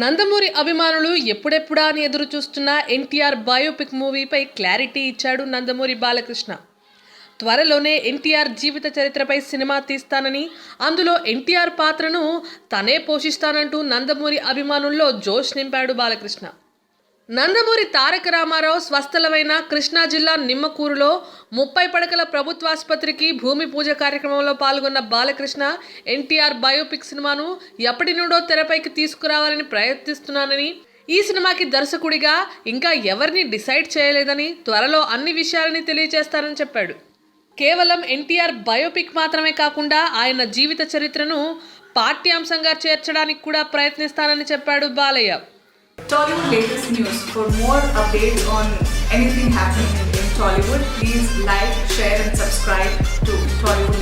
నందమూరి అభిమానులు ఎప్పుడెప్పుడా అని ఎదురు చూస్తున్న ఎన్టీఆర్ బయోపిక్ మూవీపై క్లారిటీ ఇచ్చాడు నందమూరి బాలకృష్ణ. త్వరలోనే ఎన్టీఆర్ జీవిత చరిత్రపై సినిమా తీస్తానని, అందులో ఎన్టీఆర్ పాత్రను తనే పోషిస్తానంటూ నందమూరి అభిమానుల్లో జోష్ నింపాడు బాలకృష్ణ. నందమూరి తారక రామారావు స్వస్థలమైన కృష్ణా జిల్లా నిమ్మకూరులో 30 పడకల ప్రభుత్వాసుపత్రికి భూమి పూజ కార్యక్రమంలో పాల్గొన్న బాలకృష్ణ, ఎన్టీఆర్ బయోపిక్ సినిమాను ఎప్పటి నుండో తెరపైకి తీసుకురావాలని ప్రయత్నిస్తున్నానని, ఈ సినిమాకి దర్శకుడిగా ఇంకా ఎవరిని డిసైడ్ చేయలేదని, త్వరలో అన్ని విషయాలని తెలియజేస్తానని చెప్పాడు. కేవలం ఎన్టీఆర్ బయోపిక్ మాత్రమే కాకుండా ఆయన జీవిత చరిత్రను పాఠ్యాంశంగా చేర్చడానికి కూడా ప్రయత్నిస్తానని చెప్పాడు Balayya. Tollywood latest news. For more updates on anything happening in Tollywood, please like, share and subscribe to Tollywood.